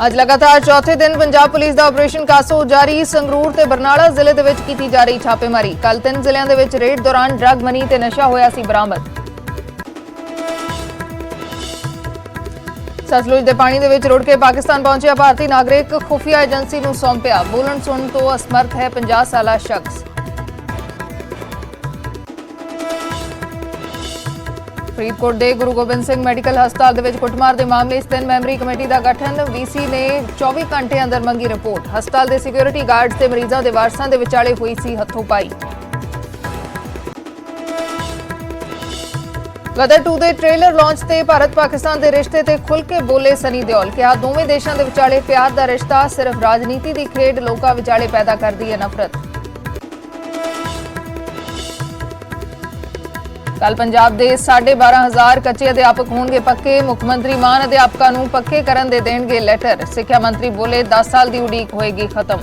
ਅੱਜ ਲਗਾਤਾਰ ਚੌਥੇ ਦਿਨ ਪੰਜਾਬ ਪੁਲਿਸ ਦਾ ਆਪਰੇਸ਼ਨ ਕਾਸੋ ਜਾਰੀ। ਸੰਗਰੂਰ ਤੇ ਬਰਨਾਲਾ ਜ਼ਿਲ੍ਹੇ ਦੇ ਵਿੱਚ ਕੀਤੀ ਜਾ ਰਹੀ ਛਾਪੇਮਾਰੀ। ਕੱਲ 3 ਜ਼ਿਲ੍ਹਿਆਂ ਦੇ ਵਿੱਚ ਰੇਡ ਦੌਰਾਨ ਡਰੱਗ ਮਨੀ ਤੇ ਨਸ਼ਾ ਹੋਇਆ ਸੀ ਬਰਾਮਦ। ਸਤਲੁਜ ਦੇ ਪਾਣੀ ਦੇ ਵਿੱਚ ਰੁੜ ਕੇ ਪਾਕਿਸਤਾਨ ਪਹੁੰਚਿਆ ਭਾਰਤੀ ਨਾਗਰਿਕ, ਖੁਫੀਆ ਏਜੰਸੀ ਨੂੰ ਸੌਂਪਿਆ। ਬੋਲਣ ਸੁਣਨ ਤੋਂ ਅਸਮਰਥ ਹੈ 50 ਸਾਲਾ ਸ਼ਖਸ। ਫਰੀਦਕੋਟ ਦੇ ਗੁਰੂ ਗੋਬਿੰਦ ਸਿੰਘ ਮੈਡੀਕਲ ਹਸਪਤਾਲ ਦੇ ਵਿੱਚ ਕੁੱਟਮਾਰ ਦੇ ਮਾਮਲੇ 'ਚ 3 ਮੈਂਬਰੀ ਕਮੇਟੀ ਦਾ ਗਠਨ। ਵੀਸੀ ਨੇ 24 ਘੰਟੇ ਅੰਦਰ ਮੰਗੀ ਰਿਪੋਰਟ। ਹਸਪਤਾਲ ਦੇ ਸਿਕਿਉਰਿਟੀ ਗਾਰਡਸ ਤੇ ਮਰੀਜ਼ਾਂ ਦੇ ਵਾਰਸਾਂ ਦੇ ਵਿਚਾਲੇ ਹੋਈ ਸੀ ਹੱਥੋਂ-ਪਾਈ। ਗਦਰ 2 ਦੇ ਟ੍ਰੇਲਰ ਲਾਂਚ ਤੇ ਭਾਰਤ ਪਾਕਿਸਤਾਨ ਦੇ ਰਿਸ਼ਤੇ ਤੇ ਖੁੱਲ੍ਹ ਕੇ ਬੋਲੇ ਸਨੀ ਦਿਓਲ। ਕਿਹਾ ਦੋਵੇਂ ਦੇਸ਼ਾਂ ਦੇ ਵਿਚਾਲੇ ਪਿਆਰ ਦਾ ਰਿਸ਼ਤਾ ਸਿਰਫ ਰਾਜਨੀਤੀ ਦੀ ਖੇਡ ਲੋਕਾਂ ਵਿਚਾਲੇ ਪੈਦਾ ਕਰਦੀ ਹੈ ਨਫ਼ਰਤ। ਕੱਲ ਪੰਜਾਬ ਦੇ 12,500 ਕੱਚੇ ਅਧਿਆਪਕ ਹੋਣਗੇ ਪੱਕੇ। ਮੁੱਖ ਮੰਤਰੀ ਮਾਨ ਅਧਿਆਪਕਾਂ ਨੂੰ ਪੱਕੇ ਕਰਨ ਦੇ ਦੇਣਗੇ ਲੈਟਰ। ਸਿੱਖਿਆ ਮੰਤਰੀ ਬੋਲੇ 10 ਸਾਲ ਦੀ ਉਡੀਕ ਹੋਏਗੀ ਖਤਮ।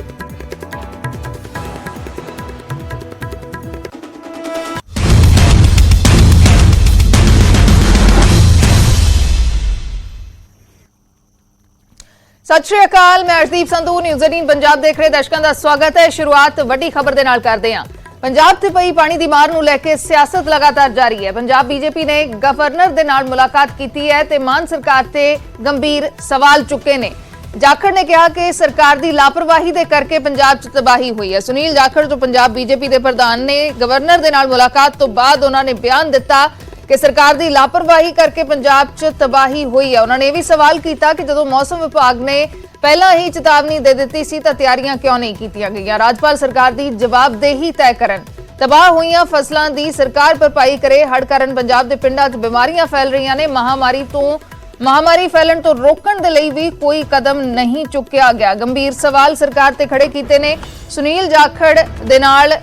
ਸਤਿ ਸ਼੍ਰੀ ਅਕਾਲ, ਮੈਂ ਅਰਸ਼ਦੀਪ ਸੰਧੂ, ਨਿਊਜ਼ 18 ਪੰਜਾਬ ਦੇਖ ਰਹੇ ਦਰਸ਼ਕਾਂ ਦਾ ਸਵਾਗਤ ਹੈ। ਸ਼ੁਰੂਆਤ ਵੱਡੀ ਖਬਰ ਦੇ ਨਾਲ ਕਰਦੇ ਹਾਂ। ਪੰਜਾਬ ਤੇ ਪਈ ਪਾਣੀ ਦੀ ਮਾਰ ਨੂੰ ਲੈ ਕੇ ਸਿਆਸਤ ਲਗਾਤਾਰ ਜਾਰੀ ਹੈ। ਪੰਜਾਬ ਬੀਜੇਪੀ ਨੇ ਗਵਰਨਰ ਦੇ ਨਾਲ ਮੁਲਾਕਾਤ ਕੀਤੀ ਹੈ ਤੇ ਮਾਨ ਸਰਕਾਰ ਤੇ ਗੰਭੀਰ ਸਵਾਲ ਚੁੱਕੇ ਨੇ। ਜਾਖੜ ਨੇ ਕਿਹਾ ਕਿ ਸਰਕਾਰ ਦੀ ਲਾਪਰਵਾਹੀ ਦੇ ਕਰਕੇ ਪੰਜਾਬ 'ਚ ਤਬਾਹੀ ਹੋਈ ਹੈ। ਸੁਨੀਲ ਜਾਖੜ ਜੋ ਪੰਜਾਬ ਬੀਜੇਪੀ ਦੇ ਪ੍ਰਧਾਨ ਨੇ, ਗਵਰਨਰ ਦੇ ਨਾਲ ਮੁਲਾਕਾਤ ਤੋਂ ਬਾਅਦ ਉਹਨਾਂ ਨੇ ਬਿਆਨ ਦਿੱਤਾ ਕਿ ਸਰਕਾਰ ਦੀ ਲਾਪਰਵਾਹੀ ਕਰਕੇ ਪੰਜਾਬ 'ਚ ਤਬਾਹੀ ਹੋਈ ਹੈ। ਉਹਨਾਂ ਨੇ ਇਹ ਵੀ ਸਵਾਲ ਕੀਤਾ ਕਿ ਜਦੋਂ ਮੌਸਮ ਵਿਭਾਗ ਨੇ ਪਹਿਲਾਂ ਹੀ ਚੇਤਾਵਨੀ ਦੇ ਦਿੱਤੀ ਸੀ ਤਾਂ ਤਿਆਰੀਆਂ ਕਿਉਂ ਨਹੀਂ ਕੀਤੀਆਂ ਗਈਆਂ। ਰਾਜਪਾਲ ਸਰਕਾਰ ਦੀ ਜਵਾਬਦੇਹੀ ਤੈਅ ਕਰਨ। ਤਬਾਹ ਹੋਈਆਂ ਫਸਲਾਂ ਦੀ ਸਰਕਾਰ ਭਰਪਾਈ ਕਰੇ। ਹੜ੍ਹ ਕਾਰਨ ਪੰਜਾਬ ਦੇ ਪਿੰਡਾਂ 'ਚ ਬਿਮਾਰੀਆਂ ਫੈਲ ਰਹੀਆਂ ਨੇ। ਮਹਾਮਾਰੀ ਫੈਲਣ ਤੋਂ ਰੋਕਣ ਦੇ ਲਈ ਵੀ ਕੋਈ ਕਦਮ ਨਹੀਂ ਚੁੱਕਿਆ ਗਿਆ। ਗੰਭੀਰ ਸਵਾਲ ਸਰਕਾਰ ਤੇ ਖੜੇ ਕੀਤੇ ਨੇ। ਸੁਨੀਲ ਜਾਖੜ ਦੇ ਨਾਲ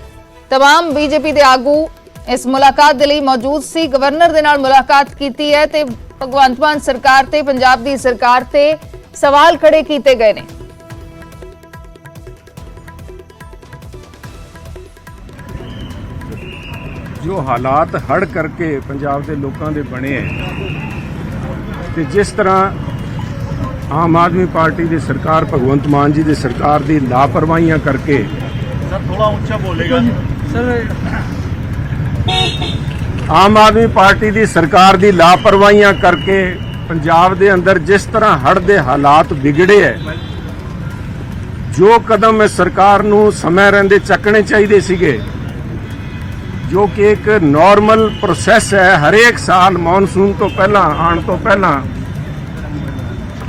तमाम ਬੀਜੇਪੀ ਦੇ ਆਗੂ ਇਸ ਮੁਲਾਕਾਤ ਦੇ ਲਈ ਮੌਜੂਦ ਸੀ। ਗਵਰਨਰ ਦੇ ਨਾਲ ਮੁਲਾਕਾਤ ਕੀਤੀ ਹੈ ਤੇ ਭਗਵੰਤ ਮਾਨ ਸਰਕਾਰ ਤੇ ਪੰਜਾਬ ਦੀ ਸਰਕਾਰ ਤੇ ਸਵਾਲ ਖੜੇ ਕੀਤੇ ਗਏ ਨੇ। जो हालात हड़ करके पंजाब के लोगों के बने हैं ते जिस तरह आम आदमी पार्टी की सरकार भगवंत मान जी की सरकार की लापरवाहियां करके सर थोड़ा ऊंचा बोलेगा सर। आम आदमी पार्टी की सरकार की लापरवाहियां करके पंजाब के अंदर जिस तरह हड़ के हालात बिगड़े है, जो कदम इस सरकार नूं समय रहंदे चकने चाहिए सीगे, जो कि एक नॉर्मल प्रोसैस है। हरेक साल मॉनसून तो पहला आने तो पहला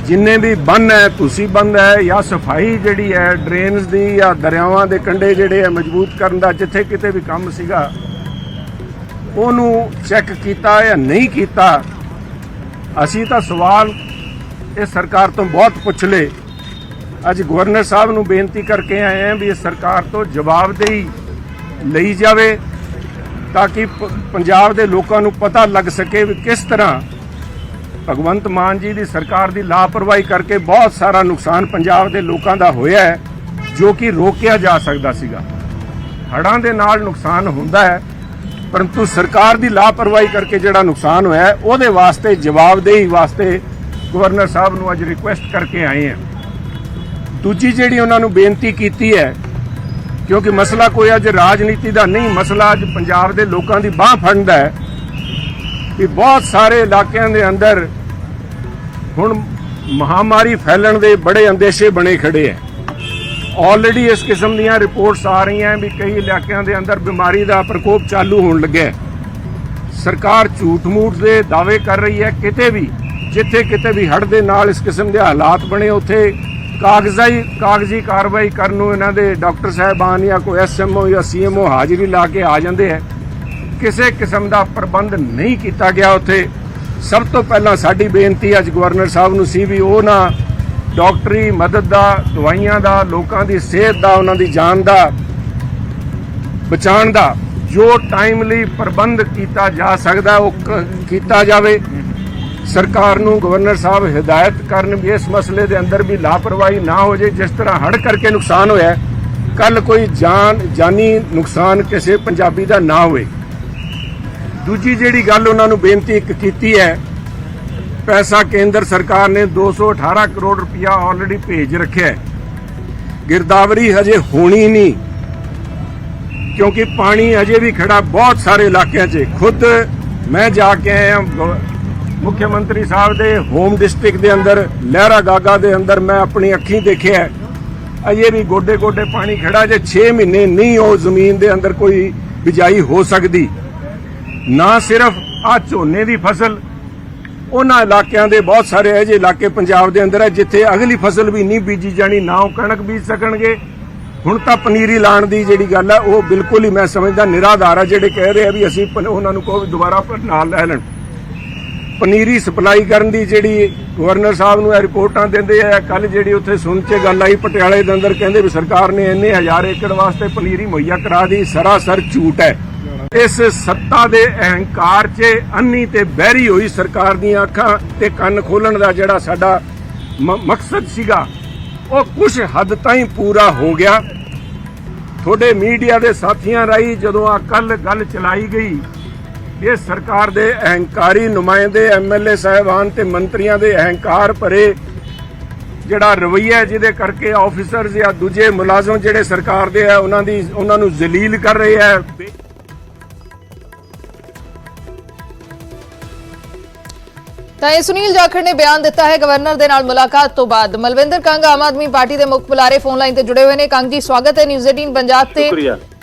जिन्ने भी बन है, तुसी बंद है या सफाई जिहड़ी है ड्रेन्स दी या दरियावां दे कंढे जिहड़े है मजबूत करन दा जिथे किते भी काम सीगा ਉਹਨੂੰ ਚੈੱਕ ਕੀਤਾ ਜਾਂ ਨਹੀਂ ਕੀਤਾ। ਅਸੀਂ ਤਾਂ ਸਵਾਲ ਇਹ ਸਰਕਾਰ ਤੋਂ ਬਹੁਤ ਪੁੱਛ ਲਏ। ਅੱਜ ਗਵਰਨਰ ਸਾਹਿਬ ਨੂੰ ਬੇਨਤੀ ਕਰਕੇ ਆਏ ਹਾਂ ਵੀ ਇਸ ਸਰਕਾਰ ਤੋਂ ਜਵਾਬਦੇਹੀ ਲਈ ਜਾਵੇ ਤਾਂ ਕਿ ਪੰਜਾਬ ਦੇ ਲੋਕਾਂ ਨੂੰ ਪਤਾ ਲੱਗ ਸਕੇ ਵੀ ਕਿਸ ਤਰ੍ਹਾਂ ਭਗਵੰਤ ਮਾਨ ਜੀ ਦੀ ਸਰਕਾਰ ਦੀ ਲਾਪਰਵਾਹੀ ਕਰਕੇ ਬਹੁਤ ਸਾਰਾ ਨੁਕਸਾਨ ਪੰਜਾਬ ਦੇ ਲੋਕਾਂ ਦਾ ਹੋਇਆ ਹੈ, ਜੋ ਕਿ ਰੋਕਿਆ ਜਾ ਸਕਦਾ ਸੀਗਾ। ਹੜ੍ਹਾਂ ਦੇ ਨਾਲ ਨੁਕਸਾਨ ਹੁੰਦਾ ਹੈ, परंतु सरकार की लापरवाही करके जिहड़ा नुकसान होया है उहदे वास्ते जवाबदेही वास्ते गवर्नर साहब नूं अज रिक्वेस्ट करके आए हैं। दूजी जिहड़ी उन्हां नूं बेनती कीती है, क्योंकि मसला कोई अज राजनीति का नहीं, मसला अज पंजाब के लोगों की बांह फड़दा है कि बहुत सारे इलाकों के अंदर हुण महामारी फैलण के बड़े अंदेशे बने खड़े हैं। ऑलरेडी इस किस्म दीयां रिपोर्ट्स आ रही हैं भी कई इलाकों के अंदर बीमारी का प्रकोप चालू होने लगे। सरकार झूठ मूठ के दावे कर रही है। किते भी जिथे किते भी हड़ दे नाल इस किस्म के हालात बने उत्थे कागजी कार्रवाई करन इन्हां दे डॉक्टर साहबान या कोई SMO या CMO हाजिरी ला के आ जाते हैं। किसी किस्म का प्रबंध नहीं किया गया उत्थे। सब तो पहला साडी बेनती अज गवर्नर साहब नूं सी भी वो ना डॉक्टरी मदद का, दवाइयां का, लोगों की सेहत का, उन्होंने जान का बचाने का जो टाइमली प्रबंध किया जा सकता वो किया जाए। सरकार नूं गवर्नर साहब हिदायत करन भी इस मसले के अंदर भी लापरवाही ना हो जाए। जिस तरह हड़ करके नुकसान होया, कल कोई जानी नुकसान किसी पंजाबी का ना होए। दूजी जिहड़ी गल उन्होंने बेनती कीती है ਪੈਸਾ ਕੇਂਦਰ ਸਰਕਾਰ ਨੇ 218 ਕਰੋੜ ਰੁਪਇਆ ਆਲਰੇਡੀ ਭੇਜ ਰੱਖਿਆ ਹੈ। ਗਿਰਦਾਵਰੀ ਹਜੇ ਹੋਣੀ ਨਹੀਂ ਕਿਉਂਕਿ ਪਾਣੀ ਅਜੇ ਵੀ ਖੜਾ ਬਹੁਤ ਸਾਰੇ ਇਲਾਕਿਆਂ 'ਚ। ਖੁਦ ਮੈਂ ਜਾ ਕੇ ਆਇਆ ਮੁੱਖ ਮੰਤਰੀ ਸਾਹਿਬ ਦੇ ਹੋਮ ਡਿਸਟ੍ਰਿਕਟ ਦੇ ਅੰਦਰ ਲਹਿਰਾ ਗਾਗਾ ਦੇ ਅੰਦਰ, ਮੈਂ ਆਪਣੀ ਅੱਖੀਂ ਦੇਖਿਆ ਅਜੇ ਵੀ ਗੋਡੇ ਗੋਡੇ ਪਾਣੀ ਖੜਾ। ਜੇ 6 ਮਹੀਨੇ ਨਹੀਂ ਉਹ ਜ਼ਮੀਨ ਦੇ ਅੰਦਰ ਕੋਈ ਬਿਜਾਈ ਹੋ ਸਕਦੀ। ਨਾ ਸਿਰਫ ਆ ਝੋਨੇ ਦੀ ਫਸਲ, ਉਹਨਾਂ ਇਲਾਕਿਆਂ ਦੇ ਬਹੁਤ ਸਾਰੇ ਇਹੋ ਜਿਹੇ ਇਲਾਕੇ ਪੰਜਾਬ ਦੇ ਅੰਦਰ ਹੈ ਜਿੱਥੇ ਅਗਲੀ ਫਸਲ ਵੀ ਨਹੀਂ ਬੀਜੀ ਜਾਣੀ, ਨਾ ਉਹ ਕਣਕ ਬੀਜ ਸਕਣਗੇ। ਹੁਣ ਤਾਂ ਪਨੀਰੀ ਲਾਣ ਦੀ ਜਿਹੜੀ ਗੱਲ ਹੈ ਉਹ ਬਿਲਕੁਲ ਹੀ ਮੈਂ ਸਮਝਦਾ ਨਿਰਾਧਾਰ ਹੈ। ਜਿਹੜੇ ਕਹਿ ਰਹੇ ਆ ਵੀ ਅਸੀਂ ਉਹਨਾਂ ਨੂੰ ਕੋਈ ਦੁਬਾਰਾ ਨਾਲ ਲੈ ਲੈਣ। ਪਨੀਰੀ ਸਪਲਾਈ ਕਰਨ ਦੀ ਜਿਹੜੀ ਗਵਰਨਰ ਸਾਹਿਬ ਨੂੰ ਇਹ ਰਿਪੋਰਟਾਂ ਦਿੰਦੇ ਆ, ਕੱਲ ਜਿਹੜੀ ਉੱਥੇ ਸੁਣ ਕੇ ਗੱਲ ਆਈ ਪਟਿਆਲੇ ਦੇ ਅੰਦਰ, ਕਹਿੰਦੇ ਵੀ ਸਰਕਾਰ ਨੇ ਇੰਨੇ 1000 ਏਕੜ ਵਾਸਤੇ ਪਨੀਰੀ ਮੁਹੱਈਆ ਕਰਾ ਦੀ, ਸਰਾਸਰ ਝੂਠ ਹੈ। ਇਸ ਸੱਤਾ ਦੇ ਅਹੰਕਾਰ 'ਚ ਅੰਨੀ ਤੇ ਬਹਿਰੀ ਹੋਈ ਸਰਕਾਰ ਦੀਆਂ ਅੱਖਾਂ ਤੇ ਕੰਨ ਖੋਲਣ ਦਾ ਜਿਹੜਾ ਸਾਡਾ ਮਕਸਦ ਸੀਗਾ ਉਹ ਕੁਝ ਹੱਦ ਤਾਈਂ ਪੂਰਾ ਹੋ ਗਿਆ। ਤੁਹਾਡੇ ਮੀਡੀਆ ਦੇ ਸਾਥੀਆਂ ਰਾਹੀਂ ਜਦੋਂ ਆ ਕੱਲ ਗੱਲ ਚਲਾਈ ਗਈ, ਇਹ ਸਰਕਾਰ ਦੇ ਅਹੰਕਾਰੀ ਨੁਮਾਇੰਦੇ ਐਮਐਲਏ ਸਾਹਿਬਾਨ ਤੇ ਮੰਤਰੀਆਂ ਦੇ ਅਹੰਕਾਰ ਭਰੇ ਜਿਹੜਾ ਰਵੱਈਆ ਜਿਹਦੇ ਕਰਕੇ ਆਫੀਸਰਸ ਜਾਂ ਦੂਜੇ ਮੁਲਾਜ਼ਮ ਜਿਹੜੇ ਸਰਕਾਰ ਦੇ ਆ ਉਹਨਾਂ ਨੂੰ ਜ਼ਲੀਲ ਕਰ ਰਹੇ ਆ। ਤਾਂ ਇਹ ਸੁਨੀਲ ਜਾਖੜ ਨੇ ਬਿਆਨ ਦਿੱਤਾ ਹੈ ਗਵਰਨਰ ਦੇ ਨਾਲ ਮੁਲਾਕਾਤ ਤੋਂ ਬਾਅਦ। ਮਲਵਿੰਦਰ ਕੰਗ ਆਮ ਆਦਮੀ ਪਾਰਟੀ ਦੇ ਮੁੱਖ ਬੁਲਾਰੇ ਫੋਨ ਲਾਈਨ ਤੇ ਜੁੜੇ ਹੋਏ ਨੇ। ਕੰਗ ਜੀ, ਸਵਾਗਤ ਹੈ ਨਿਊਜ਼ 18 ਪੰਜਾਬ ਤੇ।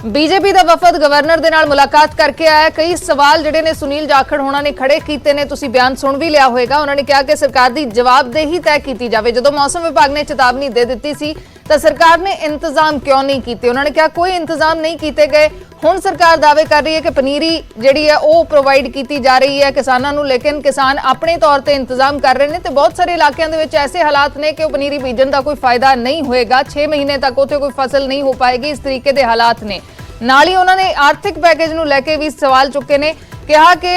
ਬੀਜੇਪੀ ਦਾ ਵਫਦ ਗਵਰਨਰ ਦੇ ਨਾਲ ਮੁਲਾਕਾਤ ਕਰਕੇ ਆਇਆ। ਕਈ ਸਵਾਲ ਜਿਹੜੇ ਨੇ ਸੁਨੀਲ ਜਾਖੜ ਹੋਣਾ ਨੇ ਖੜੇ ਕੀਤੇ ਨੇ, ਤੁਸੀਂ ਬਿਆਨ ਸੁਣ ਵੀ ਲਿਆ ਹੋਵੇਗਾ। ਉਹਨਾਂ ਨੇ ਕਿਹਾ ਕਿ ਸਰਕਾਰ ਦੀ ਜਵਾਬਦੇਹੀ ਤੈਅ ਕੀਤੀ ਜਾਵੇ। ਜਦੋਂ ਮੌਸਮ ਵਿਭਾਗ ਨੇ ਚੇਤਾਵਨੀ ਦੇ ਦਿੱਤੀ ਸੀ ਤਾਂ ਸਰਕਾਰ ਨੇ ਇੰਤਜ਼ਾਮ ਕਿਉਂ ਨਹੀਂ ਕੀਤੇ? ਉਹਨਾਂ ਨੇ ਕਿਹਾ ਕੋਈ ਇੰਤਜ਼ਾਮ ਨਹੀਂ ਕੀਤੇ ਗਏ। ਹੁਣ ਸਰਕਾਰ ਦਾਅਵੇ ਕਰ ਰਹੀ ਹੈ ਕਿ ਪਨੀਰੀ ਜਿਹੜੀ ਹੈ ਉਹ ਪ੍ਰੋਵਾਈਡ ਕੀਤੀ ਜਾ ਰਹੀ ਹੈ ਕਿਸਾਨਾਂ ਨੂੰ, ਲੇਕਿਨ ਕਿਸਾਨ ਆਪਣੇ ਤੌਰ ਤੇ ਇੰਤਜ਼ਾਮ ਕਰ ਰਹੇ ਨੇ ਤੇ ਬਹੁਤ ਸਾਰੇ ਇਲਾਕਿਆਂ ਦੇ ਵਿੱਚ ਐਸੇ ਹਾਲਾਤ ਨੇ ਕਿ ਉਹ ਪਨੀਰੀ ਬੀਜਣ ਦਾ ਕੋਈ ਫਾਇਦਾ ਨਹੀਂ ਹੋਏਗਾ। 6 ਮਹੀਨੇ ਤੱਕ ਉੱਥੇ ਕੋਈ ਫਸਲ ਨਹੀਂ ਹੋ ਪਾਏਗੀ। ਇਸ ਤਰੀਕੇ ਦੇ ਹਾਲਾਤ ਨੇ। ਨਾਲ ਹੀ ਉਹਨਾਂ ਨੇ ਆਰਥਿਕ ਪੈਕੇਜ ਨੂੰ ਲੈ ਕੇ ਵੀ ਸਵਾਲ ਚੁੱਕੇ ਨੇ। ਕਿਹਾ ਕਿ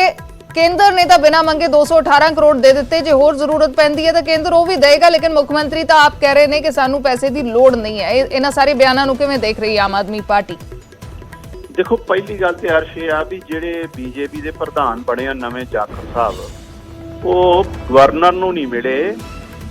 ਕੇਂਦਰ ਨੇ ਤਾਂ ਬਿਨਾਂ ਮੰਗੇ 218 ਕਰੋੜ ਦੇ ਦਿੱਤੇ, ਜੇ ਹੋਰ ਜ਼ਰੂਰਤ ਪੈਂਦੀ ਹੈ ਤਾਂ ਕੇਂਦਰ ਉਹ ਵੀ ਦੇਗਾ, ਲੇਕਿਨ ਮੁੱਖ ਮੰਤਰੀ ਤਾਂ ਆਪ ਕਹਿ ਰਹੇ ਨੇ ਕਿ ਸਾਨੂੰ ਪੈਸੇ ਦੀ ਲੋੜ ਨਹੀਂ ਹੈ। ਇਹਨਾਂ ਸਾਰੇ ਬਿਆਨਾਂ ਨੂੰ ਕਿਵੇਂ ਦੇਖ ਰਹੀ ਹੈ ਆਮ ਆਦਮੀ ਪਾਰਟੀ? ਦੇਖੋ, ਪਹਿਲੀ ਗੱਲ ਤੇ ਹਰਸ਼ ਇਹ ਆ ਵੀ ਜਿਹੜੇ ਬੀਜੇਪੀ ਦੇ ਪ੍ਰਧਾਨ ਬਣੇ ਆ ਨਵੇਂ ਜਾਖੜ ਸਾਹਿਬ, ਉਹ ਗਵਰਨਰ ਨੂੰ ਨਹੀਂ ਮਿਲੇ,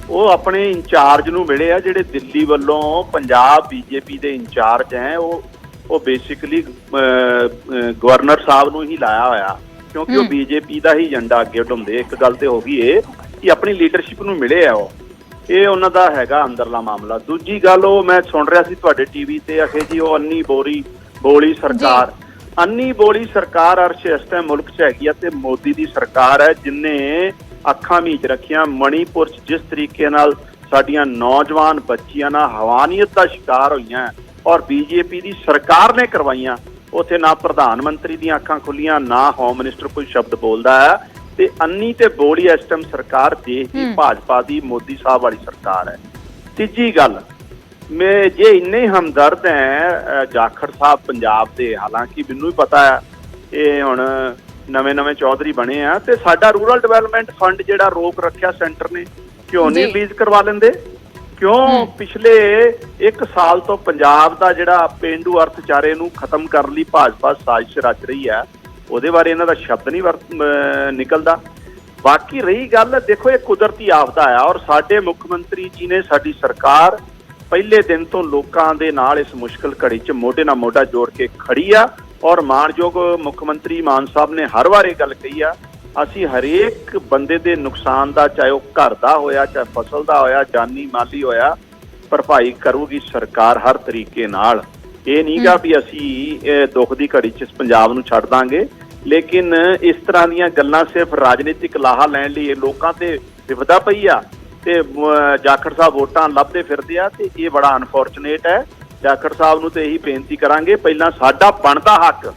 ਉਹ ਆਪਣੇ ਇੰਚਾਰਜ ਨੂੰ ਮਿਲੇ ਆ। ਜਿਹੜੇ ਦਿੱਲੀ ਵੱਲੋਂ ਪੰਜਾਬ ਬੀਜੇਪੀ ਦੇ ਇੰਚਾਰਜ ਹੈ ਉਹ ਬੇਸਿਕਲੀ ਗਵਰਨਰ ਸਾਹਿਬ ਨੂੰ ਹੀ ਲਾਇਆ ਹੋਇਆ, ਕਿਉਂਕਿ ਉਹ ਬੀਜੇਪੀ ਦਾ ਹੀ ਏਜੰਡਾ ਅੱਗੇ ਉਡਾਉਂਦੇ। ਇੱਕ ਗੱਲ ਤੇ ਹੋ ਗਈ ਇਹ ਕਿ ਆਪਣੀ ਲੀਡਰਸ਼ਿਪ ਨੂੰ ਮਿਲੇ ਆ ਇਹ ਉਹਨਾਂ ਦਾ ਹੈਗਾ ਅੰਦਰਲਾ ਮਾਮਲਾ। ਦੂਜੀ ਗੱਲ, ਉਹ ਮੈਂ ਸੁਣ ਰਿਹਾ ਸੀ ਤੁਹਾਡੇ ਟੀਵੀ ਤੇ ਅਖੇ ਜੀ ਉਹ ਅੰਨੀ ਬੋਲੀ ਸਰਕਾਰ, ਅੰਨੀ ਬੋਲੀ ਸਰਕਾਰ ਅਰਸ਼ ਇਸ ਟਾਈਮ ਮੁਲਕ 'ਚ ਹੈਗੀ ਆ ਤੇ ਮੋਦੀ ਦੀ ਸਰਕਾਰ ਹੈ ਜਿਨੇ ਅੱਖਾਂ ਮੀਚ ਰੱਖੀਆਂ। ਮਣੀਪੁਰ 'ਚ ਜਿਸ ਤਰੀਕੇ ਨਾਲ ਸਾਡੀਆਂ ਨੌਜਵਾਨ ਬੱਚੀਆਂ ਨਾਲ ਹਵਾਨੀਅਤ ਦਾ ਸ਼ਿਕਾਰ ਹੋਈਆਂ ਔਰ ਬੀਜੇਪੀ ਦੀ ਸਰਕਾਰ ਨੇ ਕਰਵਾਈਆਂ, ਉੱਥੇ ਨਾ ਪ੍ਰਧਾਨ ਮੰਤਰੀ ਦੀਆਂ ਅੱਖਾਂ ਖੁੱਲੀਆਂ, ਨਾ ਹੋਮ ਮਿਨਿਸਟਰ ਕੋਈ ਸ਼ਬਦ ਬੋਲਦਾ ਹੈ। ਤੇ ਅੰਨੀ ਤੇ ਬੋਲੀ ਇਸ ਟਾਈਮ ਸਰਕਾਰ ਦੇਸ਼ ਦੀ ਭਾਜਪਾ ਦੀ ਮੋਦੀ ਸਾਹਿਬ ਵਾਲੀ ਸਰਕਾਰ ਹੈ। ਤੀਜੀ ਗੱਲ, ਮੈਂ ਜੇ ਇੰਨੇ ਹਮਦਰਦ ਹੈ ਜਾਖੜ ਸਾਹਿਬ ਪੰਜਾਬ ਦੇ, ਹਾਲਾਂਕਿ ਮੈਨੂੰ ਵੀ ਪਤਾ ਹੈ ਇਹ ਹੁਣ ਨਵੇਂ ਚੌਧਰੀ ਬਣੇ ਆ, ਤੇ ਸਾਡਾ ਰੂਰਲ ਡਿਵੈਲਪਮੈਂਟ ਫੰਡ ਜਿਹੜਾ ਰੋਕ ਰੱਖਿਆ ਸੈਂਟਰ ਨੇ, ਕਿਉਂ ਨਹੀਂ ਰਿਲੀਜ਼ ਕਰਵਾ ਲੈਂਦੇ? ਕਿਉਂ ਪਿਛਲੇ 1 ਸਾਲ ਤੋਂ ਪੰਜਾਬ ਦਾ ਜਿਹੜਾ ਪੇਂਡੂ ਅਰਥਚਾਰੇ ਨੂੰ ਖਤਮ ਕਰਨ ਲਈ ਭਾਜਪਾ ਸਾਜ਼ਿਸ਼ ਰਚ ਰਹੀ ਹੈ, ਉਹਦੇ ਬਾਰੇ ਇਹਨਾਂ ਦਾ ਸ਼ਬਦ ਨਹੀਂ ਨਿਕਲਦਾ। ਬਾਕੀ ਰਹੀ ਗੱਲ, ਦੇਖੋ ਇਹ ਕੁਦਰਤੀ ਆਫਦਾ ਆ ਔਰ ਸਾਡੇ ਮੁੱਖ ਮੰਤਰੀ ਜੀ ਨੇ, ਸਾਡੀ ਸਰਕਾਰ ਪਹਿਲੇ ਦਿਨ ਤੋਂ ਲੋਕਾਂ ਦੇ ਨਾਲ ਇਸ ਮੁਸ਼ਕਲ ਘੜੀ 'ਚ ਮੋਢੇ ਨਾਲ ਮੋਢਾ ਜੋੜ ਕੇ ਖੜੀ ਆ। ਔਰ ਮਾਣਯੋਗ ਮੁੱਖ ਮੰਤਰੀ ਮਾਨ ਸਾਹਿਬ ਨੇ ਹਰ ਵਾਰ ਇਹ ਗੱਲ ਕਹੀ ਆ, ਅਸੀਂ ਹਰੇਕ ਬੰਦੇ ਦੇ ਨੁਕਸਾਨ ਦਾ, ਚਾਹੇ ਉਹ ਘਰ ਦਾ ਹੋਇਆ, ਚਾਹੇ ਫਸਲ ਦਾ ਹੋਇਆ, ਜਾਨੀ ਮਾਲੀ ਹੋਇਆ, ਭਰਪਾਈ ਕਰੂਗੀ ਸਰਕਾਰ ਹਰ ਤਰੀਕੇ ਨਾਲ। ਇਹ ਨਹੀਂਗਾ ਵੀ ਅਸੀਂ ਦੁੱਖ ਦੀ ਘੜੀ 'ਚ ਪੰਜਾਬ ਨੂੰ ਛੱਡ ਦਾਂਗੇ। ਲੇਕਿਨ ਇਸ ਤਰ੍ਹਾਂ ਦੀਆਂ ਗੱਲਾਂ ਸਿਰਫ ਰਾਜਨੀਤਿਕ ਲਾਹਾ ਲੈਣ ਲਈ ਇਹ ਲੋਕਾਂ ਤੇ ਵਿਪਦਾ ਪਈ ਆ ਤੇ ਜਾਖੜ ਸਾਹਿਬ ਵੋਟਾਂ ਲੱਭਦੇ ਫਿਰਦੇ ਆ, ਤੇ ਇਹ ਬੜਾ ਅਨਫੋਰਚੂਨੇਟ ਹੈ। ਜਾਖੜ ਸਾਹਿਬ ਨੂੰ ਤੇ ਇਹੀ ਬੇਨਤੀ ਕਰਾਂਗੇ, ਪਹਿਲਾਂ ਸਾਡਾ ਬਣਦਾ ਹੱਕ,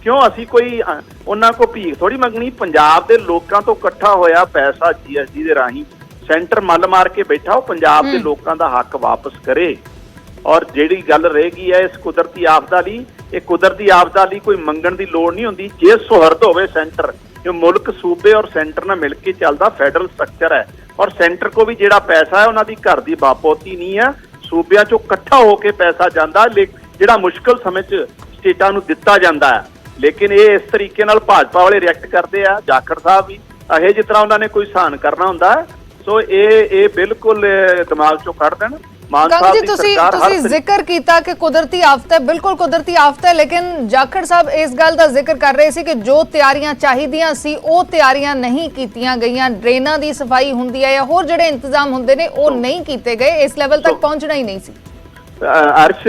ਕਿਉਂ ਅਸੀਂ ਕੋਈ ਉਹਨਾਂ ਕੋ ਭੀਖ ਥੋੜੀ ਮੰਗਣੀ। ਪੰਜਾਬ ਦੇ ਲੋਕਾਂ ਤੋਂ ਇਕੱਠਾ ਹੋਇਆ ਪੈਸਾ GST ਦੇ ਰਾਹੀਂ ਸੈਂਟਰ ਮੱਲ ਮਾਰ ਕੇ ਬੈਠਾ, ਉਹ ਪੰਜਾਬ ਦੇ ਲੋਕਾਂ ਦਾ ਹੱਕ ਵਾਪਸ ਕਰੇ। ਔਰ ਜਿਹੜੀ ਗੱਲ ਰਹੇਗੀ ਹੈ ਇਸ ਕੁਦਰਤੀ ਆਫਦਾ ਲਈ, ਇਹ ਕੁਦਰਤੀ ਆਫਦਾ ਲਈ ਕੋਈ ਮੰਗਣ ਦੀ ਲੋੜ ਨਹੀਂ ਹੁੰਦੀ ਜੇ ਸੁਹਿਰਦ ਹੋਵੇ ਸੈਂਟਰ। ਇਹ ਮੁਲਕ ਸੂਬੇ ਔਰ ਸੈਂਟਰ ਨਾਲ ਮਿਲ ਕੇ ਚੱਲਦਾ ਫੈਡਰਲ ਸਟਰਕਚਰ ਹੈ ਔਰ ਸੈਂਟਰ ਕੋ ਵੀ ਜਿਹੜਾ ਪੈਸਾ ਹੈ ਉਹਨਾਂ ਦੀ ਘਰ ਦੀ ਬਾਪੋਤੀ ਨਹੀਂ ਹੈ, ਸੂਬਿਆਂ ਚੋਂ ਇਕੱਠਾ ਹੋ ਕੇ ਪੈਸਾ ਜਾਂਦਾ ਜਿਹੜਾ ਮੁਸ਼ਕਲ ਸਮੇਂ 'ਚ ਸਟੇਟਾਂ ਨੂੰ ਦਿੱਤਾ ਜਾਂਦਾ ਹੈ। ਲੇਕਿਨ ਇਹ ਇਸ ਤਰੀਕੇ ਨਾਲ ਭਾਜਪਾ ਵਾਲੇ ਰਿਐਕਟ ਕਰਦੇ ਆ, ਜਾਖੜ ਸਾਹਿਬ ਵੀ, ਇਹ ਜਿਸ ਤਰ੍ਹਾਂ ਉਹਨਾਂ ਨੇ ਕੋਈ ਸਹਾਨ ਕਰਨਾ ਹੁੰਦਾ। ਸੋ ਇਹ ਬਿਲਕੁਲ ਦਿਮਾਗ ਚੋਂ ਕੱਢ ਦੇਣ। ਮਾਨ ਕੰਗ ਸਾਹਿਬ ਜੀ ਦੀ ਤੁਸੀਂ ਸਰਕਾਰ ਜ਼ਿਕਰ ਕੀਤਾ ਕਿ ਕੁਦਰਤੀ ਆਫਤ ਹੈ, ਬਿਲਕੁਲ ਕੁਦਰਤੀ ਆਫਤ ਹੈ, ਲੇਕਿਨ ਜਾਖੜ ਸਾਹਿਬ ਇਸ ਗੱਲ ਦਾ ਜ਼ਿਕਰ ਕਰ ਰਹੇ ਸੀ ਕਿ ਜੋ ਤਿਆਰੀਆਂ ਚਾਹੀਦੀਆਂ ਸੀ ਉਹ ਤਿਆਰੀਆਂ ਨਹੀਂ ਕੀਤੀਆਂ ਗਈਆਂ। ਡਰੇਨਾਂ ਦੀ ਸਫਾਈ ਹੁੰਦੀ ਹੈ ਜਾਂ ਹੋਰ ਜਿਹੜੇ ਇੰਤਜ਼ਾਮ ਹੁੰਦੇ ਨੇ ਉਹ ਨਹੀਂ ਕੀਤੇ ਗਏ, ਇਸ ਲੈਵਲ ਤੱਕ ਪਹੁੰਚਣਾ ਹੀ ਨਹੀਂ ਸੀ। ਅਰਸ਼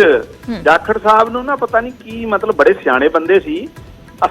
ਜਾਖੜ ਸਾਹਿਬ ਨੂੰ ਨਾ ਪਤਾ ਨਹੀਂ ਕੀ ਮਤਲਬ, ਬੜੇ ਸਿਆਣੇ ਬੰਦੇ ਸੀ।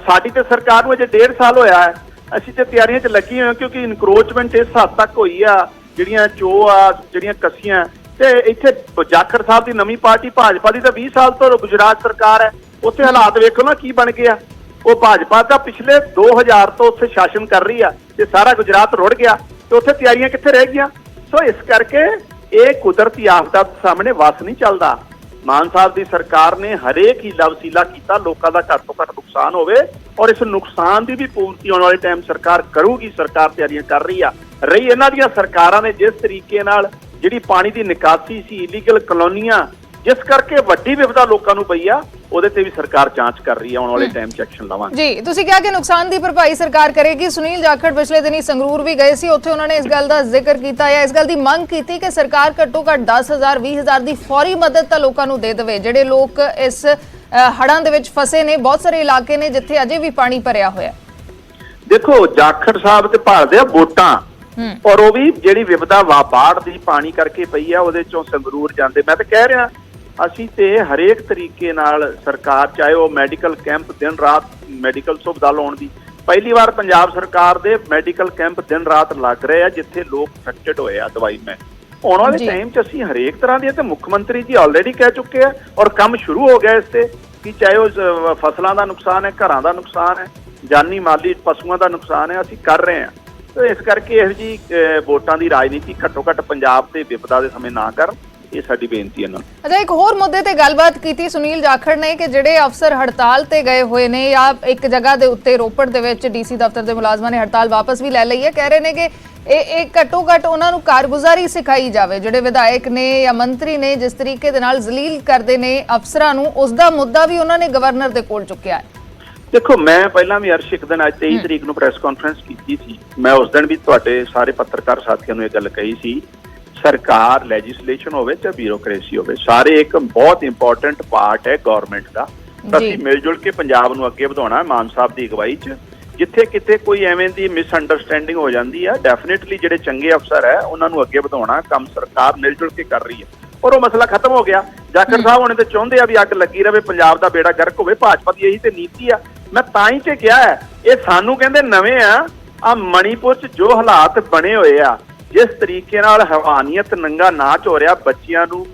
ਸਾਡੀ ਤੇ ਸਰਕਾਰ ਨੂੰ ਅਜੇ 1.5 ਸਾਲ ਹੋਇਆ ਹੈ, ਅਸੀਂ ਤੇ ਤਿਆਰੀਆਂ 'ਚ ਲੱਗੇ ਹੋਏ, ਕਿਉਂਕਿ ਇਨਕਰੋਚਮੈਂਟ ਇਸ ਹੱਦ ਤੱਕ ਹੋਈ ਆ, ਜਿਹੜੀਆਂ ਚੋ ਆ, ਜਿਹੜੀਆਂ ਕੱਸੀਆਂ। ਤੇ ਇੱਥੇ ਜਾਖੜ ਸਾਹਿਬ ਦੀ ਨਵੀਂ ਪਾਰਟੀ ਭਾਜਪਾ ਦੀ ਤਾਂ 20 ਸਾਲ ਤੋਂ ਗੁਜਰਾਤ ਸਰਕਾਰ ਹੈ, ਉੱਥੇ ਹਾਲਾਤ ਵੇਖੋ ਨਾ ਕੀ ਬਣ ਗਿਆ। ਉਹ ਭਾਜਪਾ ਦਾ ਪਿਛਲੇ 2000 ਤੋਂ ਉੱਥੇ ਸ਼ਾਸਨ ਕਰ ਰਹੀ ਆ ਤੇ ਸਾਰਾ ਗੁਜਰਾਤ ਰੁੜ ਗਿਆ, ਤੇ ਉੱਥੇ ਤਿਆਰੀਆਂ ਕਿੱਥੇ ਰਹਿ ਗਈਆਂ। ਸੋ ਇਸ ਕਰਕੇ ਇਹ ਕੁਦਰਤੀ ਆਫਤਾਂ ਸਾਹਮਣੇ ਵਸ ਨਹੀਂ ਚੱਲਦਾ। ਮਾਨ ਸਾਹਿਬ ਦੀ ਸਰਕਾਰ ਨੇ ਹਰੇਕ ਹੀਲਾ ਵਸੀਲਾ ਕੀਤਾ ਲੋਕਾਂ ਦਾ ਘੱਟ ਤੋਂ ਘੱਟ ਨੁਕਸਾਨ ਹੋਵੇ, ਔਰ ਇਸ ਨੁਕਸਾਨ ਦੀ ਵੀ ਪੂਰਤੀ ਆਉਣ ਵਾਲੇ ਟਾਈਮ ਸਰਕਾਰ ਕਰੂਗੀ। ਸਰਕਾਰ ਤਿਆਰੀਆਂ ਕਰ ਰਹੀ ਆ। ਰਹੀ ਇਹਨਾਂ ਦੀਆਂ ਸਰਕਾਰਾਂ ਨੇ ਜਿਸ ਤਰੀਕੇ ਨਾਲ ਜਿਹੜੀ ਪਾਣੀ ਦੀ ਨਿਕਾਸੀ ਸੀ, ਇਲੀਗਲ ਕਲੋਨੀਆਂ, ਜਿਸ ਕਰਕੇ ਵੱਡੀ ਵਿਪਤਾ ਲੋਕਾਂ ਨੂੰ ਪਈ ਆ, ਉਹਦੇ ਤੇ ਵੀ ਸਰਕਾਰ ਜਾਂਚ ਕਰ ਰਹੀ ਹੈ। ਆਉਣ ਵਾਲੇ ਟਾਈਮ 'ਚ ਐਕਸ਼ਨ ਲਵਾਂਗੇ। ਜੀ ਤੁਸੀਂ ਕਿਹਾ ਕਿ ਨੁਕਸਾਨ ਦੀ ਭਰਪਾਈ ਸਰਕਾਰ ਕਰੇਗੀ। ਸੁਨੀਲ ਜਾਖੜ ਪਿਛਲੇ ਦਿਨੀ ਸੰਗਰੂਰ ਵੀ ਗਏ ਸੀ, ਉੱਥੇ ਉਹਨਾਂ ਨੇ ਇਸ ਗੱਲ ਦਾ ਜ਼ਿਕਰ ਕੀਤਾ ਜਾਂ ਇਸ ਗੱਲ ਦੀ ਮੰਗ ਕੀਤੀ ਕਿ ਸਰਕਾਰ ਘੱਟੋ ਘੱਟ 10,000 20,000 ਦੀ ਫੌਰੀ ਮਦਦ ਤਾਂ ਲੋਕਾਂ ਨੂੰ ਦੇ ਦੇਵੇ। ਜਿਹੜੇ ਲੋਕ ਇਸ ਹੜ੍ਹਾਂ ਦੇ ਵਿੱਚ ਫਸੇ ਨੇ, ਬਹੁਤ ਸਾਰੇ ਇਲਾਕੇ ਨੇ ਜਿੱਥੇ ਅਜੇ ਵੀ ਪਾਣੀ ਭਰਿਆ ਹੋਇਆ। ਦੇਖੋ ਜਾਖੜ ਸਾਹਿਬ ਤੇ ਭਾਲਦੇ ਆ ਵੋਟਾਂ, ਔਰ ਉਹ ਵੀ ਜਿਹੜੀ ਵਿਪਤਾ ਬਾੜ ਦੀ ਪਾਣੀ ਕਰਕੇ ਪਈ ਆ, ਉਹਦੇ ਚੋਂ ਸੰਗਰੂਰ ਜਾਂਦੇ। ਮੈਂ ਤਾਂ ਕਹਿ ਰਿਹਾ ਅਸੀਂ ਤੇ ਹਰੇਕ ਤਰੀਕੇ ਨਾਲ ਸਰਕਾਰ, ਚਾਹੇ ਉਹ ਮੈਡੀਕਲ ਕੈਂਪ ਦਿਨ ਰਾਤ ਮੈਡੀਕਲ ਸੁਵਿਧਾ ਲਾਉਣ ਦੀ, ਪਹਿਲੀ ਵਾਰ ਪੰਜਾਬ ਸਰਕਾਰ ਦੇ ਮੈਡੀਕਲ ਕੈਂਪ ਦਿਨ ਰਾਤ ਲੱਗ ਰਹੇ ਆ ਜਿੱਥੇ ਲੋਕ ਅਫੈਕਟਡ ਹੋਏ ਆ ਦਵਾਈ ਮੈਂ। ਆਉਣ ਵਾਲੇ ਟਾਈਮ 'ਚ ਅਸੀਂ ਹਰੇਕ ਤਰ੍ਹਾਂ ਦੀ, ਤੇ ਮੁੱਖ ਮੰਤਰੀ ਜੀ ਆਲਰੇਡੀ ਕਹਿ ਚੁੱਕੇ ਆ ਔਰ ਕੰਮ ਸ਼ੁਰੂ ਹੋ ਗਿਆ ਇਸ ਤੇ, ਕਿ ਚਾਹੇ ਉਹ ਫਸਲਾਂ ਦਾ ਨੁਕਸਾਨ ਹੈ, ਘਰਾਂ ਦਾ ਨੁਕਸਾਨ ਹੈ, ਜਾਨੀ ਮਾਲੀ ਪਸ਼ੂਆਂ ਦਾ ਨੁਕਸਾਨ ਹੈ, ਅਸੀਂ ਕਰ ਰਹੇ ਹਾਂ। ਤੇ ਇਸ ਕਰਕੇ ਇਹੋ ਜਿਹੀ ਵੋਟਾਂ ਦੀ ਰਾਜਨੀਤੀ ਘੱਟੋ ਘੱਟ ਪੰਜਾਬ ਤੇ ਵਿਪਤਾ ਦੇ ਸਮੇਂ ਨਾ ਕਰਨ, ਇਹ ਸਾਡੀ ਬੇਨਤੀ ਹੈ ਇਹਨਾਂ ਨੂੰ। ਅੱਛਾ, ਇੱਕ ਹੋਰ ਮੁੱਦੇ ਤੇ ਗੱਲਬਾਤ ਕੀਤੀ ਸੁਨੀਲ ਜਾਖੜ ਨੇ ਕਿ ਜਿਹੜੇ ਅਫਸਰ ਹੜਤਾਲ ਤੇ ਗਏ ਹੋਏ ਨੇ ਜਾਂ ਇੱਕ ਜਗ੍ਹਾ ਦੇ ਉੱਤੇ ਰੋਪੜ ਦੇ ਵਿੱਚ ਡੀਸੀ ਦਫ਼ਤਰ ਦੇ ਮੁਲਾਜ਼ਮਾਂ ਨੇ ਹੜਤਾਲ ਵਾਪਸ ਵੀ ਲੈ ਲਈ ਹੈ, ਕਹਿ ਰਹੇ ਨੇ ਕਿ ਇਹ ਘੱਟੋ ਘੱਟ ਉਹਨਾਂ ਨੂੰ ਕਾਰਗੁਜ਼ਾਰੀ ਸਿਖਾਈ ਜਾਵੇ। ਜਿਹੜੇ ਵਿਧਾਇਕ ਨੇ ਜਾਂ ਮੰਤਰੀ ਨੇ ਜਿਸ ਤਰੀਕੇ ਦੇ ਨਾਲ ਜ਼ਲੀਲ ਕਰਦੇ ਨੇ ਅਫਸਰਾਂ ਨੂੰ, ਉਸ ਦਾ ਮੁੱਦਾ ਵੀ ਉਹਨਾਂ ਨੇ ਗਵਰਨਰ ਦੇ ਕੋਲ ਚੁੱਕਿਆ ਹੈ। ਦੇਖੋ ਮੈਂ ਪਹਿਲਾਂ ਵੀ ਅਰਸ਼ ਇੱਕ ਦਿਨ ਅੱਜ 23 ਤਰੀਕ ਨੂੰ ਪ੍ਰੈਸ ਕਾਨਫਰੰਸ ਕੀਤੀ ਸੀ, ਮੈਂ ਉਸ ਦਿਨ ਵੀ ਤੁਹਾਡੇ ਸਾਰੇ ਪੱਤਰਕਾਰ ਸਾਥੀਆਂ ਨੂੰ ਇਹ ਗੱਲ ਕਹੀ ਸੀ, ਸਰਕਾਰ ਲੈਜਿਸਲੇਸ਼ਨ ਹੋਵੇ ਜਾਂ ਬਿਊਰੋਕ੍ਰੇਸੀ ਹੋਵੇ, ਸਾਰੇ ਇੱਕ ਬਹੁਤ ਇੰਪੋਰਟੈਂਟ ਪਾਰਟ ਹੈ ਗਵਰਨਮੈਂਟ ਦਾ। ਅਸੀਂ ਮਿਲ ਜੁਲ ਕੇ ਪੰਜਾਬ ਨੂੰ ਅੱਗੇ ਵਧਾਉਣਾ ਮਾਨ ਸਾਹਿਬ ਦੀ ਅਗਵਾਈ 'ਚ। ਜਿੱਥੇ ਕਿਤੇ ਕੋਈ ਐਵੇਂ ਦੀ ਮਿਸਅੰਡਰਸਟੈਂਡਿੰਗ ਹੋ ਜਾਂਦੀ ਆ, ਡੈਫੀਨੇਟਲੀ ਜਿਹੜੇ ਚੰਗੇ ਅਫਸਰ ਹੈ ਉਹਨਾਂ ਨੂੰ ਅੱਗੇ ਵਧਾਉਣਾ ਕੰਮ ਸਰਕਾਰ ਮਿਲ ਜੁਲ ਕੇ ਕਰ ਰਹੀ ਹੈ, ਔਰ ਉਹ ਮਸਲਾ ਖਤਮ ਹੋ ਗਿਆ। ਜਾਖੜ ਸਾਹਿਬ ਹੁਣੇ ਤੇ ਚਾਹੁੰਦੇ ਆ ਵੀ ਅੱਗ ਲੱਗੀ ਰਵੇ, ਪੰਜਾਬ ਦਾ ਬੇੜਾ ਗਰਕ ਹੋਵੇ। ਭਾਜਪਾ ਦੀ ਇਹੀ ਤੇ ਨੀਤੀ ਆ। ਮੈਂ ਤਾਂ ਹੀ ਤੇ ਕਿਹਾ ਹੈ, ਇਹ ਸਾਨੂੰ ਕਹਿੰਦੇ ਨਵੇਂ ਆ ਮਣੀਪੁਰ 'ਚ ਜੋ ਹਾਲਾਤ ਬਣੇ ਹੋਏ ਆ, ਜਿਸ ਤਰੀਕੇ ਨਾਲ ਹੈਵਾਨੀਅਤ ਨੰਗਾ ਨਾਚ ਹੋ ਰਿਹਾ, ਬੱਚਿਆਂ ਨੂੰ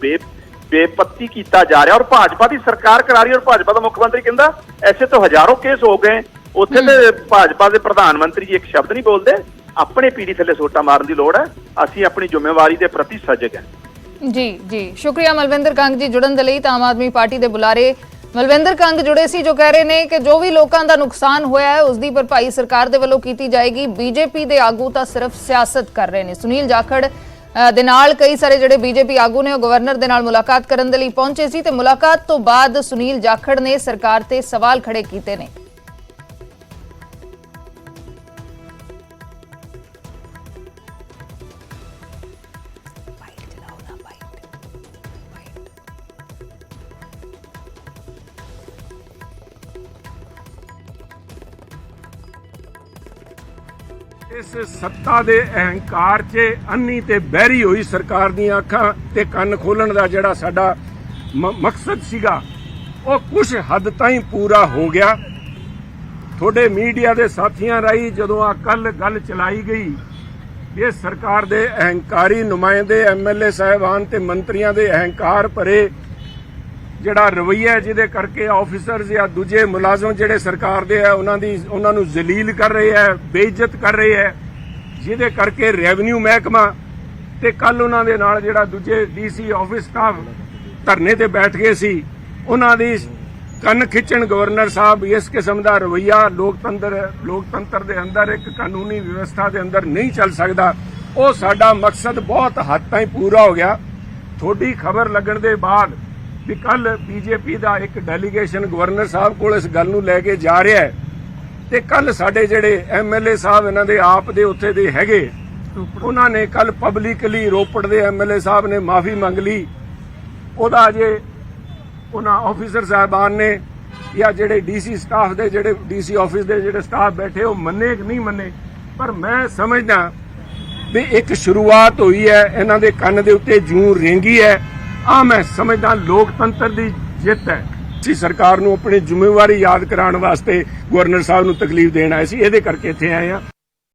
ਬੇਪੱਤੀ ਕੀਤਾ ਜਾ ਰਿਹਾ, ਔਰ ਭਾਜਪਾ ਦੀ ਸਰਕਾਰ ਕਰਾ ਰਹੀ, ਔਰ ਭਾਜਪਾ ਦਾ ਮੁੱਖ ਮੰਤਰੀ ਕਹਿੰਦਾ ਐਸੇ ਤਾਂ ਹਜ਼ਾਰੋਂ ਕੇਸ ਹੋ ਗਏ। ਉੱਥੇ ਤੇ ਭਾਜਪਾ ਦੇ ਪ੍ਰਧਾਨ ਮੰਤਰੀ ਜੀ ਇੱਕ ਸ਼ਬਦ ਨਹੀਂ ਬੋਲਦੇ। ਆਪਣੇ ਪੀੜੀ ਥੱਲੇ ਸੋਟਾ ਮਾਰਨ ਦੀ ਲੋੜ ਹੈ। ਅਸੀਂ ਆਪਣੀ ਜ਼ਿੰਮੇਵਾਰੀ ਦੇ ਪ੍ਰਤੀ ਸਜਗ ਹਾਂ। ਜੀ ਸ਼ੁਕਰੀਆ ਮਲਵਿੰਦਰ ਕੰਗ ਜੀ ਜੁੜਨ ਦੇ ਲਈ। ਤਾਂ ਆਮ ਆਦਮੀ ਪਾਰਟੀ ਦੇ ਬੁਲਾਰੇ ਮਲਵਿੰਦਰ ਕੰਗ ਜੁੜੇ ਸੀ, ਜੋ ਕਹਿ ਰਹੇ ਨੇ ਕਿ ਜੋ ਵੀ ਲੋਕਾਂ ਦਾ ਨੁਕਸਾਨ ਹੋਇਆ ਹੈ ਉਸ ਦੀ ਭਰਪਾਈ ਸਰਕਾਰ ਦੇ ਵੱਲੋਂ ਕੀਤੀ ਜਾਏਗੀ। ਬੀਜੇਪੀ ਦੇ ਆਗੂ ਤਾਂ ਸਿਰਫ ਸਿਆਸਤ ਕਰ ਰਹੇ ਨੇ। ਸੁਨੀਲ ਜਾਖੜ ਦੇ ਨਾਲ ਕਈ ਸਾਰੇ ਜਿਹੜੇ ਬੀਜੇਪੀ ਆਗੂ ਨੇ ਉਹ ਗਵਰਨਰ ਦੇ ਨਾਲ ਮੁਲਾਕਾਤ ਕਰਨ ਦੇ ਲਈ ਪਹੁੰਚੇ ਸੀ ਤੇ ਮੁਲਾਕਾਤ ਤੋਂ ਬਾਅਦ ਸੁਨੀਲ ਜਾਖੜ ਨੇ ਸਰਕਾਰ ਤੇ ਸਵਾਲ ਖੜੇ ਕੀਤੇ ਨੇ। ਇਸ ਸੱਤਾ ਦੇ ਅਹੰਕਾਰ 'ਚ ਅੰਨੀ ਤੇ ਬਹਿਰੀ ਹੋਈ ਸਰਕਾਰ ਦੀਆਂ ਅੱਖਾਂ ਤੇ ਕੰਨ ਖੋਲਣ ਦਾ ਜਿਹੜਾ ਸਾਡਾ ਮਕਸਦ ਸੀਗਾ, ਉਹ ਕੁਝ ਹੱਦ ਤਾਈਂ ਪੂਰਾ ਹੋ ਗਿਆ। ਤੁਹਾਡੇ ਮੀਡੀਆ ਦੇ ਸਾਥੀਆਂ ਰਾਹੀਂ ਜਦੋਂ ਆ ਕੱਲ ਗੱਲ ਚਲਾਈ ਗਈ, ਇਹ ਸਰਕਾਰ ਦੇ ਅਹੰਕਾਰੀ ਨੁਮਾਇੰਦੇ ਐਮਐਲਏ ਸਾਹਿਬਾਨ ਤੇ ਮੰਤਰੀਆਂ ਦੇ ਅਹੰਕਾਰ ਭਰੇ ਜਿਹੜਾ ਰਵੱਈਆ, ਜਿਹਦੇ ਕਰਕੇ ਆਫੀਸਰਸ ਜਾਂ ਦੂਜੇ ਮੁਲਾਜ਼ਮ ਜਿਹੜੇ ਸਰਕਾਰ ਦੇ ਆ ਉਹਨਾਂ ਨੂੰ ਜ਼ਲੀਲ ਕਰ ਰਹੇ ਹੈ, ਬੇਇੱਜ਼ਤ ਕਰ ਰਹੇ ਹੈ, ਜਿਹਦੇ ਕਰਕੇ ਰੈਵਨਿਊ ਮਹਿਕਮਾ ਤੇ ਕੱਲ ਉਹਨਾਂ ਦੇ ਨਾਲ ਜਿਹੜਾ ਦੂਜੇ ਡੀਸੀ ਆਫਿਸ ਸਟਾਫ ਧਰਨੇ ਤੇ ਬੈਠ ਗਏ ਸੀ, ਉਹਨਾਂ ਦੀ ਕੰਨ ਖਿੱਚਣ ਗਵਰਨਰ ਸਾਹਿਬ। ਇਸ ਕਿਸਮ ਦਾ ਰਵੱਈਆ ਲੋਕਤੰਤਰ ਦੇ ਅੰਦਰ, ਇੱਕ ਕਾਨੂੰਨੀ ਵਿਵਸਥਾ ਦੇ ਅੰਦਰ ਨਹੀਂ ਚੱਲ ਸਕਦਾ। ਉਹ ਸਾਡਾ ਮਕਸਦ ਬਹੁਤ ਹੱਦ ਤਾਈਂ ਪੂਰਾ ਹੋ ਗਿਆ। ਤੁਹਾਡੀ ਖਬਰ ਲੱਗਣ ਦੇ ਬਾਅਦ ਵੀ ਕੱਲ ਬੀਜੇਪੀ ਦਾ ਇੱਕ ਡੈਲੀਗੇਸ਼ਨ ਗਵਰਨਰ ਸਾਹਿਬ ਕੋਲ ਇਸ ਗੱਲ ਨੂੰ ਲੈ ਕੇ ਜਾ ਰਿਹਾ ਹੈ ਤੇ ਕੱਲ ਸਾਡੇ ਜਿਹੜੇ ਐਮਐਲਏ ਸਾਹਿਬ ਇਹਨਾਂ ਦੇ ਆਪ ਦੇ ਉੱਥੇ ਦੇ ਹੈਗੇ, ਉਹਨਾਂ ਨੇ ਕੱਲ ਪਬਲਿਕਲੀ ਰੋਪੜ ਦੇ ਐਮਐਲਏ ਸਾਹਿਬ ਨੇ ਮਾਫੀ ਮੰਗ ਲਈ। ਉਹਦਾ ਅਜੇ ਉਹਨਾਂ ਆਫੀਸਰ ਸਾਹਿਬਾਨ ਨੇ ਜਾਂ ਜਿਹੜੇ ਡੀਸੀ ਸਟਾਫ ਦੇ ਜਿਹੜੇ ਡੀਸੀ ਆਫਿਸ ਦੇ ਜਿਹੜੇ ਸਟਾਫ ਬੈਠੇ ਉਹ ਮੰਨੇ ਕਿ ਨਹੀਂ ਮੰਨੇ, ਪਰ ਮੈਂ ਸਮਝਦਾ ਵੀ ਇੱਕ ਸ਼ੁਰੂਆਤ ਹੋਈ ਹੈ, ਇਹਨਾਂ ਦੇ ਕੰਨ ਦੇ ਉੱਤੇ ਜੂੰ ਰੇਂਗੀ ਹੈ। ਆ ਮੈਂ ਸਮਝਦਾ ਲੋਕਤੰਤਰ ਦੀ ਜਿੱਤ ਹੈ। ਅਸੀਂ ਸਰਕਾਰ ਨੂੰ ਆਪਣੀ ਜ਼ਿੰਮੇਵਾਰੀ ਯਾਦ ਕਰਾਉਣ ਵਾਸਤੇ ਗਵਰਨਰ ਸਾਹਿਬ ਨੂੰ ਤਕਲੀਫ ਦੇਣ ਆਏ ਸੀ, ਇਹਦੇ ਕਰਕੇ ਇੱਥੇ ਆਏ ਹਾਂ।